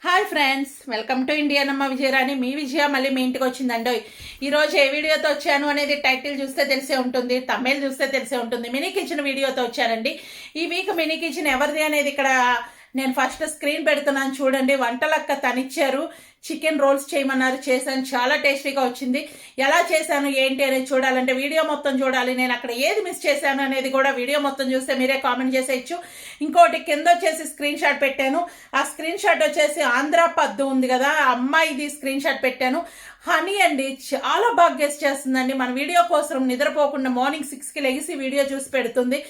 Hi friends, welcome to India నమ్మ విజయరాణి. మీ విజయ మళ్ళీ మీ ఇంటికి వచ్చిందండి. ఈరోజు ఏ వీడియోతో వచ్చాను అనేది టైటిల్ చూస్తే తెలిసే ఉంటుంది, తమిళ్ చూస్తే తెలిసే ఉంటుంది. మినీ కిచెన్ వీడియోతో వచ్చానండి. ఈ వీక్ మినీ కిచెన్ ఎవరిది అనేది ఇక్కడ నేను ఫస్ట్ స్క్రీన్ పెడుతున్నాను చూడండి. వంటలక్క తనిచ్చారు, చికెన్ రోల్స్ చేయమన్నారు, చేశాను. చాలా టేస్టీగా వచ్చింది. ఎలా చేశాను ఏంటి అనేది చూడాలంటే వీడియో మొత్తం చూడాలి. నేను అక్కడ ఏది మిస్ చేశాను అనేది కూడా వీడియో మొత్తం చూస్తే మీరే కామెంట్ చేసేయచ్చు. ఇంకోటి కింద వచ్చేసి స్క్రీన్ షాట్ పెట్టాను. ఆ స్క్రీన్ షాట్ వచ్చేసి ఆంధ్ర పద్దు ఉంది కదా, ఆ అమ్మాయిది స్క్రీన్ షాట్ పెట్టాను. హనీ అండి, చాలా బాగా గెస్ట్ చేస్తుందండి. మన వీడియో కోసం నిద్రపోకుండా మార్నింగ్ 6కి లెగిసి వీడియో చూసి పెడుతుంది.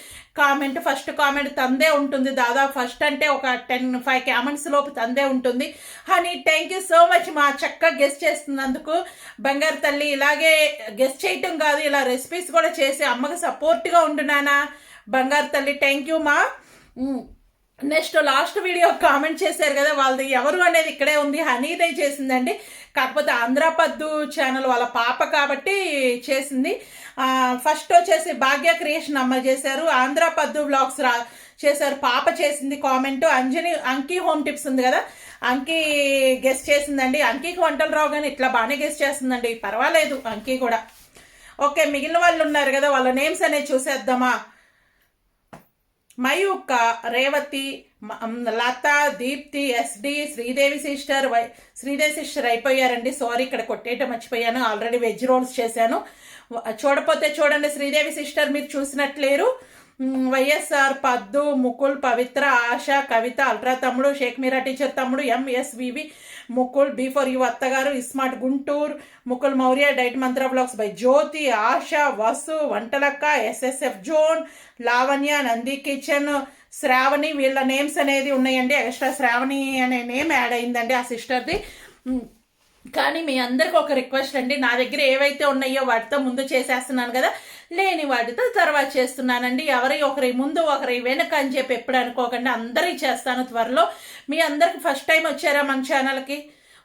ఫస్ట్ కామెంట్ తందే ఉంటుంది. దాదాపు ఫస్ట్ అంటే ఒక 5 కామెంట్స్ లోపు తందే ఉంటుంది. Honey, thank you so much మా చక్కగా గెస్ట్ చేస్తున్నందుకు. బంగారు తల్లి, ఇలాగే గెస్ట్ చేయటం కాదు, ఇలా రెసిపీస్ కూడా చేసి అమ్మకి సపోర్ట్గా ఉంటున్నానా. బంగారు తల్లి, థ్యాంక్ యూ మా. నెక్స్ట్ లాస్ట్ వీడియో కామెంట్ చేశారు కదా, వాళ్ళది ఎవరు అనేది ఇక్కడే ఉంది. హనీదే చేసిందండి. కాకపోతే ఆంధ్ర పద్దు ఛానల్ వాళ్ళ పాప కాబట్టి చేసింది. ఫస్ట్ వచ్చేసి భాగ్య క్రియేషన్ అమ్మ చేశారు, ఆంధ్ర పద్దు వ్లాగ్స్ చేశారు పాప చేసింది కామెంట్. అంకీ హోమ్ టిప్స్ ఉంది కదా, అంకీ గెస్ట్ చేసిందండి. అంకీకి వంటలు రావు కానీ ఇట్లా బాగానే గెస్ట్ చేస్తుందండి, పర్వాలేదు అంకీ కూడా. ఓకే, మిగిలిన వాళ్ళు ఉన్నారు కదా, వాళ్ళ నేమ్స్ అనేది చూసేద్దామా. మయూక్క, రేవతి, లత, దీప్తి, ఎస్డి, శ్రీదేవి సిస్టర్ అయిపోయారండి. సారీ, ఇక్కడ కొట్టేయటం మర్చిపోయాను. ఆల్రెడీ వెజ్ రోల్స్ చేశాను. చూడపోతే చూడండి, శ్రీదేవి సిస్టర్ మీరు చూసినట్లేరు. వైఎస్ఆర్, పద్దు, ముకుల్, పవిత్ర, ఆశ, కవిత, అల్ట్రా తమ్ముడు, షేక్ మీరా టీచర్ తమ్ముడు, ఎంఎస్వివి, ముకుల్, బిఫోర్ యూ అత్తగారు, smart Guntur, Mukul Maurya, diet mantra blogs by Jyothi, Asha, Vasu, Vantalakka, S S F zone, Lavanya, Nandi kitchen, Sravani, వీళ్ళ నేమ్స్ అనేది ఉన్నాయండి. ఎక్స్ట్రా శ్రావణి అనే నేమ్ యాడ్ అయిందండి ఆ సిస్టర్ది. కానీ మీ అందరికి ఒక రిక్వెస్ట్ అండి, నా దగ్గర ఏవైతే ఉన్నాయో వాటితో ముందు చేసేస్తున్నాను కదా, లేని వాటితో తర్వాత చేస్తున్నానండి. ఒకరి ముందు ఒకరి వెనక అని చెప్పి ఎప్పుడు అనుకోకండి, అందరికీ చేస్తాను త్వరలో. మీ అందరికి ఫస్ట్ టైం వచ్చారా మన ఛానల్కి,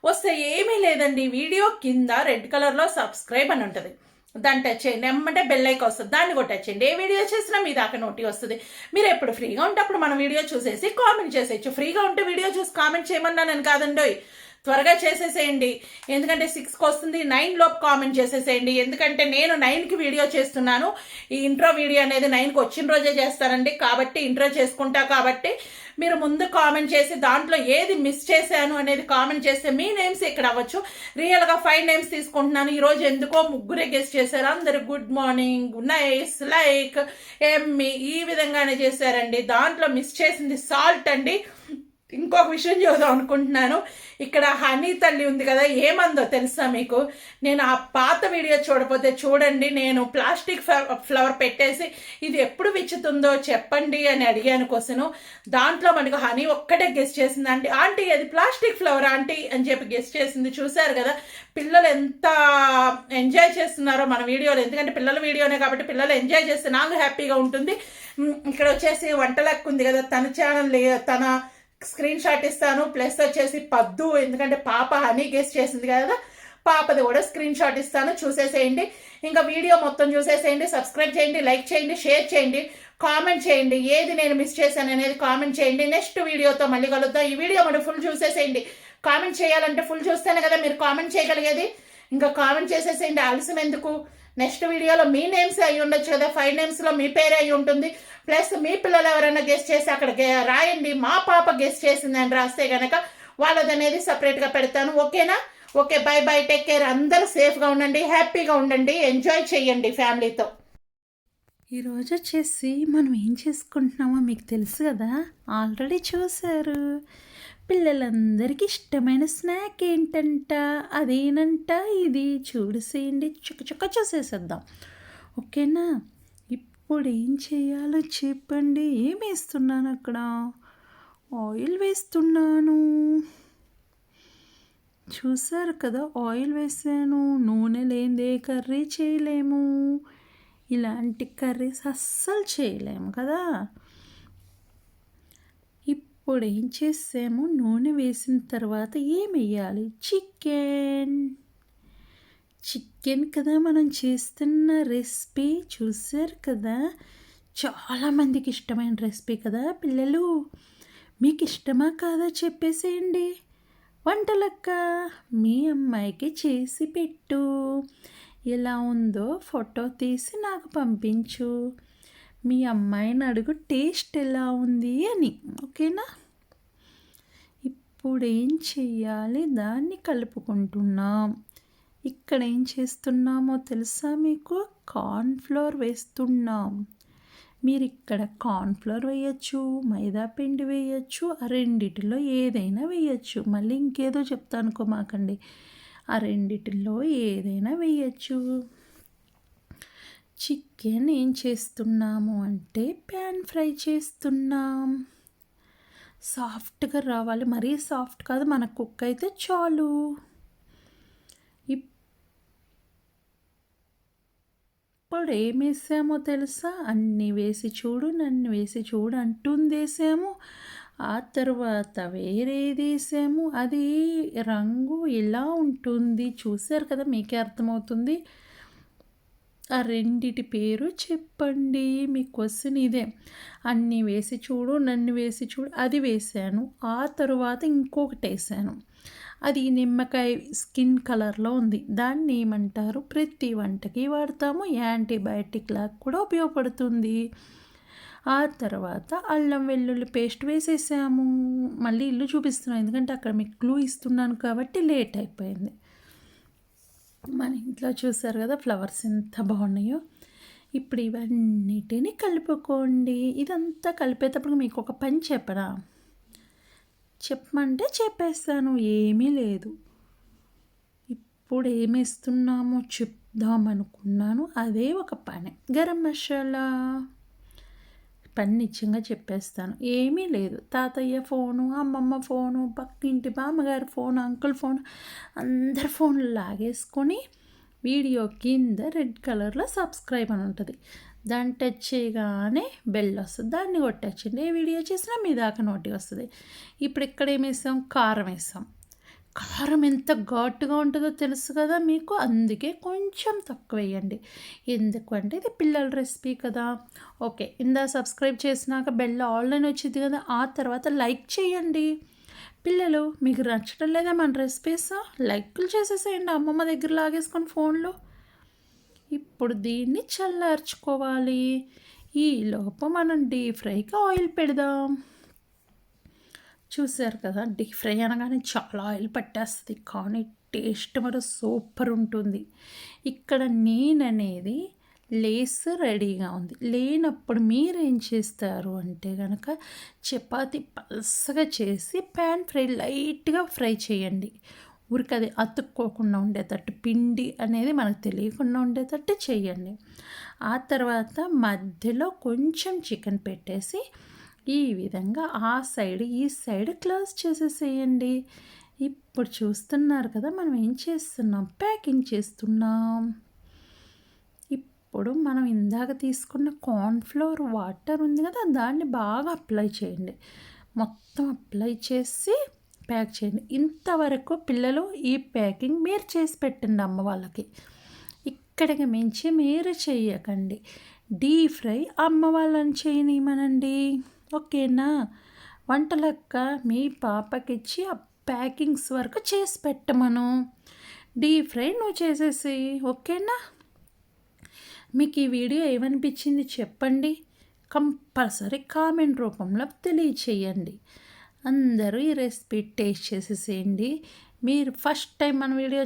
వస్తే ఏమీ లేదండి, వీడియో కింద రెడ్ కలర్లో సబ్స్క్రైబ్ అని ఉంటుంది, దాన్ని టచ్ చేయండి. ఏమంటే బెల్ ఐకాన్ వస్తుంది, దాన్ని కూడా టచ్ చేయండి. ఏ వీడియో చేసినా మీ దాకా నోటి వస్తుంది. మీరు ఎప్పుడు ఫ్రీగా ఉంటే అప్పుడు మన వీడియో చూసేసి కామెంట్ చేసేయచ్చు. ఫ్రీగా ఉంటే వీడియో చూసి కామెంట్ చేయమన్నా నేను కాదండి, త్వరగా చేసేసేయండి. ఎందుకంటే 6కి వస్తుంది, 9 లోపు కామెంట్ చేసేసేయండి. ఎందుకంటే నేను 9కి వీడియో చేస్తున్నాను. ఈ ఇంట్రో వీడియో అనేది 9కి వచ్చిన రోజే చేస్తానండి, కాబట్టి ఇంట్రో చేసుకుంటా. కాబట్టి మీరు ముందు కామెంట్ చేసి దాంట్లో ఏది మిస్ చేశాను అనేది కామెంట్ చేస్తే మీ నేమ్స్ ఇక్కడ అవ్వచ్చు. రియల్గా 5 నేమ్స్ తీసుకుంటున్నాను. ఈరోజు ఎందుకో 3 గెస్ట్ చేశారు. అందరు గుడ్ మార్నింగ్, నైస్, లైక్, ఎమ్మి ఈ విధంగానే చేశారండి. దాంట్లో మిస్ చేసింది సాల్ట్ అండి. ఇంకొక విషయం చూద్దాం అనుకుంటున్నాను. ఇక్కడ హనీ తల్లి ఉంది కదా, ఏమందో తెలుసా మీకు? నేను ఆ పాత వీడియో చూడపోతే చూడండి, నేను ప్లాస్టిక్ ఫ్లవర్ పెట్టేసి ఇది ఎప్పుడు విచ్చుతుందో చెప్పండి అని అడిగాను క్వశ్చను. దాంట్లో మనకు హనీ ఒక్కటే గెస్ట్ చేసింది. ఆంటీ అది ప్లాస్టిక్ ఫ్లవర్ ఆంటీ అని చెప్పి గెస్ట్ చేసింది. చూశారు కదా పిల్లలు ఎంత ఎంజాయ్ చేస్తున్నారో మన వీడియోలో. ఎందుకంటే పిల్లల వీడియోనే కాబట్టి పిల్లలు ఎంజాయ్ చేస్తే నాకు హ్యాపీగా ఉంటుంది. ఇక్కడ వచ్చేసి వంటలక్కు ఉంది కదా, తన ఛానల్, తన స్క్రీన్ షాట్ ఇస్తాను. ప్లస్ వచ్చేసి పద్దు, ఎందుకంటే పాప హనీ గెస్ట్ చేసింది కదా, పాపది కూడా స్క్రీన్ షాట్ ఇస్తాను, చూసేసేయండి. ఇంకా వీడియో మొత్తం చూసేసేయండి. సబ్స్క్రైబ్ చేయండి, లైక్ చేయండి, షేర్ చేయండి, కామెంట్ చేయండి. ఏది నేను మిస్ చేశాను అనేది కామెంట్ చేయండి. నెక్స్ట్ వీడియోతో మళ్ళీ కలుద్దాం. ఈ వీడియో మనం ఫుల్ చూసేసేయండి. కామెంట్ చేయాలంటే ఫుల్ చూస్తేనే కదా మీరు కామెంట్ చేయగలిగేది. ఇంకా కామెంట్ చేసేసేయండి, ఆలస్యం ఎందుకు. నెక్స్ట్ వీడియోలో మీ నేమ్స్ అయి ఉండొచ్చు కదా, 5 నేమ్స్లో మీ పేరే అయి ఉంటుంది. ప్లస్ మీ పిల్లలు ఎవరైనా గెస్ట్ చేసి అక్కడ రాయండి, మా పాప గెస్ట్ చేసిందని రాస్తే కనుక వాళ్ళది అనేది సపరేట్గా పెడతాను. ఓకేనా? Okay, by by, take care. అందరూ సేఫ్గా ఉండండి, హ్యాపీగా ఉండండి, ఎంజాయ్ చేయండి ఫ్యామిలీతో. ఈరోజు వచ్చేసి మనం ఏం చేసుకుంటున్నామో మీకు తెలుసు కదా, ఆల్రెడీ చూశారు. పిల్లలందరికీ ఇష్టమైన స్నాక్ ఏంటంట, అదేనంట ఇది. చూసేయండి, చుక్క చూసేసేద్దాం. ఓకేనా? ఇప్పుడు ఏం చేయాలో చెప్పండి. ఏం వేస్తున్నాను అక్కడ? ఆయిల్ వేస్తున్నాను. చూసారు కదా, ఆయిల్ వేసాను. నూనె లేదే కర్రీ చేయలేము, ఇలాంటి కర్రీస్ అస్సలు చేయలేము కదా. ఇప్పుడు ఏం చేసాము, నూనె వేసిన తర్వాత ఏం వేయాలి? చికెన్ కదా మనం చేస్తున్న రెసిపీ. చూసారు కదా, చాలామందికి ఇష్టమైన రెసిపీ కదా పిల్లలు. మీకు ఇష్టమా కాదా చెప్పేసేయండి. వంటలక్క మీ అమ్మాయికి చేసి పెట్టు, ఎలా ఉందో ఫోటో తీసి నాకు పంపించు, మీ అమ్మాయిని అడుగు టేస్ట్ ఎలా ఉంది అని. ఓకేనా? ఇప్పుడు ఏం చెయ్యాలి, దాన్ని కలుపుకుంటున్నాం. ఇక్కడ ఏం చేస్తున్నామో తెలుసా మీకు? కార్న్ఫ్లోర్ వేస్తున్నాం. మీరు ఇక్కడ కార్న్ఫ్లోర్ వేయచ్చు, మైదా పిండి వేయచ్చు, ఆ రెండిటిలో ఏదైనా వేయచ్చు. మళ్ళీ ఇంకేదో చెప్తా అనుకోమాకండి, ఆ రెండిటిలో ఏదైనా వేయచ్చు. చికెన్ ఏం చేస్తున్నాము అంటే ప్యాన్ ఫ్రై చేస్తున్నాం. సాఫ్ట్గా రావాలి, మరీ సాఫ్ట్ కాదు, మన కుక్ అయితే చాలు. ఇప్పుడు ఏం వేసామో తెలుసా? అన్నీ వేసి చూడు, నన్ను వేసి చూడు అంటుంది వేసాము. ఆ తర్వాత వేరేది వేసాము, అది రంగు ఇలా ఉంటుంది. చూశారు కదా, మీకే అర్థమవుతుంది. ఆ రెండిటి పేరు చెప్పండి, మీ క్వశ్చన్ ఇదే. అన్నీ వేసి చూడు, నన్ను వేసి చూడు అది వేసాను. ఆ తరువాత ఇంకొకటి వేసాను, అది నిమ్మకాయ స్కిన్ కలర్లో ఉంది. దాన్ని ఏమంటారు? ప్రతి వంటకి వాడతాము, యాంటీబయాటిక్ లాగా కూడా ఉపయోగపడుతుంది. ఆ తర్వాత అల్లం వెల్లుల్లి పేస్ట్ వేసేసాము. మళ్ళీ ఇల్లు చూపిస్తున్నాను, ఎందుకంటే అక్కడ మీకు క్లూ ఇస్తున్నాను కాబట్టి లేట్ అయిపోయింది. మన ఇంట్లో చూసారు కదా ఫ్లవర్స్ ఎంత బాగున్నాయో. ఇప్పుడు ఇవన్నిటిని కలుపుకోండి. ఇదంతా కలిపేటప్పుడు మీకు ఒక పని చెప్పరా? చెప్పమంటే చెప్పేస్తాను, ఏమీ లేదు. ఇప్పుడు ఏమేస్తున్నామో చెప్దామనుకున్నాను, అదే ఒక పని. గరం మసాలా పని నిజంగా చెప్పేస్తాను, ఏమీ లేదు. తాతయ్య ఫోను, అమ్మమ్మ ఫోను, పక్కింటి బామ్మగారి ఫోను, అంకుల్ ఫోను, అందరి ఫోన్లు లాగేసుకొని వీడియో కింద రెడ్ కలర్లో సబ్స్క్రైబ్ అని ఉంటుంది, దాన్ని టచ్ చేయగానే బెల్ వస్తుంది, దాన్ని కొట్టచ్చండి. ఏ వీడియో చేసినా మీ దాకా నోటి వస్తుంది. ఇప్పుడు ఇక్కడ ఏం వేసాం? కారం వేసాం. కారం ఎంత ఘాటుగా ఉంటుందో తెలుసు కదా మీకు, అందుకే కొంచెం తక్కువ వేయండి. ఎందుకంటే ఇది పిల్లల రెసిపీ కదా. ఓకే, ఇందా సబ్స్క్రైబ్ చేసినాక బెల్ ఆన్లైన్ వచ్చింది కదా, ఆ తర్వాత లైక్ చేయండి. పిల్లలు మీకు నచ్చడం లేదా మన రెసిపీస్? లైక్లు చేసేసేయండి, అమ్మమ్మ దగ్గర లాగేసుకొని ఫోన్లో. ఇప్పుడు దీన్ని చల్లార్చుకోవాలి. ఈలోపు మనం డీప్ ఫ్రైకి ఆయిల్ పెడదాం. చూసారు కదా, డీప్ ఫ్రై అనగానే చాలా ఆయిల్ పట్టేస్తుంది, కానీ టేస్ట్ మరి సూపర్ ఉంటుంది. ఇక్కడ నేననేది లేస్ రెడీగా ఉంది. లేనప్పుడు మీరేం చేస్తారు అంటే కనుక చపాతి పల్సగా చేసి ప్యాన్ ఫ్రై లైట్గా ఫ్రై చేయండి. ఊరికి అది అతుక్కోకుండా ఉండేటట్టు, పిండి అనేది మనకు తెలియకుండా ఉండేటట్టు చేయండి. ఆ తర్వాత మధ్యలో కొంచెం చికెన్ పెట్టేసి ఈ విధంగా ఆ సైడ్ ఈ సైడ్ క్లోజ్ చేసేసేయండి. ఇప్పుడు చూస్తున్నారు కదా, మనం ఏం చేస్తున్నాం? ప్యాకింగ్ చేస్తున్నాం. ఇప్పుడు మనం ఇందాక తీసుకున్న కార్న్ఫ్లోర్ వాటర్ ఉంది కదా, దాన్ని బాగా అప్లై చేయండి. మొత్తం అప్లై చేసి ప్యాక్ చేయండి. ఇంతవరకు పిల్లలు ఈ ప్యాకింగ్ మీరు చేసి పెట్టండి అమ్మ వాళ్ళకి. ఇక్కడికి మించి మీరు చేయకండి. డీప్ ఫ్రై అమ్మ వాళ్ళని చేయనిమనండి, ఓకేనా? వంటలక్క మీ పాపకిచ్చి ఆ ప్యాకింగ్స్ వరకు చేసి పెట్టమను, డీప్ ఫ్రై నువ్వు చేసేసి, ఓకేనా? మీకు ఈ వీడియో ఏమనిపించింది చెప్పండి, కంపల్సరీ కామెంట్ రూపంలో తెలియచేయండి. అందరూ ఈ రెసిపీ టేస్ట్ చేసేసేయండి. మీరు ఫస్ట్ టైం మన వీడియో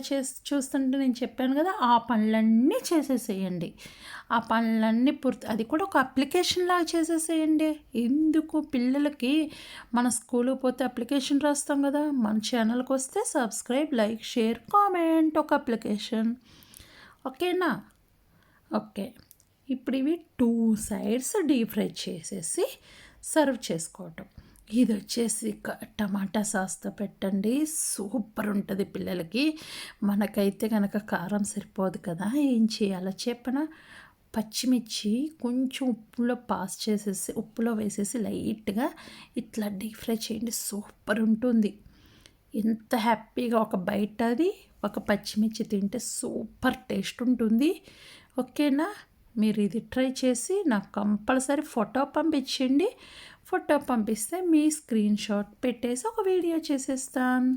చూస్తుంటే నేను చెప్పాను కదా, ఆ పనులన్నీ చేసేసేయండి. ఆ పనులన్నీ అది కూడా ఒక అప్లికేషన్ లాగా చేసేసేయండి. ఎందుకు? పిల్లలకి మన స్కూల్కి పోతే అప్లికేషన్ రాస్తాం కదా, మన ఛానల్కి వస్తే సబ్స్క్రైబ్, లైక్, షేర్, కామెంట్ ఒక అప్లికేషన్, ఓకేనా? ఓకే, ఇప్పుడు ఇవి 2 సైడ్స్ డీప్ ఫ్రై చేసేసి సర్వ్ చేసుకోవటం. ఇది వచ్చేసి టమాటా సాస్తో పెట్టండి, సూపర్ ఉంటుంది పిల్లలకి. మనకైతే కనుక కారం సరిపోదు కదా, ఏం చేయాలో చెప్పనా? పచ్చిమిర్చి కొంచెం ఉప్పులో వేసేసి లైట్గా ఇట్లా డీప్ ఫ్రై చేయండి, సూపర్ ఉంటుంది. ఎంత హ్యాపీగా ఒక బయట అది ఒక పచ్చిమిర్చి తింటే సూపర్ టేస్ట్ ఉంటుంది, ఓకేనా? మీరు ఇది ట్రై చేసి నాకు కంపల్సరీ ఫోటో పంపించండి. ఫోటో పంపిస్తే మీ స్క్రీన్ షాట్ పెట్టేసి ఒక వీడియో చేసేస్తాను.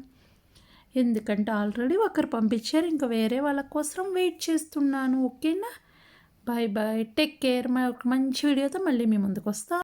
ఎందుకంటే ఆల్రెడీ ఒకరు పంపించారు, ఇంకా వేరే వాళ్ళ కోసం వెయిట్ చేస్తున్నాను. ఓకేనా? Bye bye, take care. ఒక మంచి వీడియోతో మళ్ళీ మీ ముందుకు వస్తాను.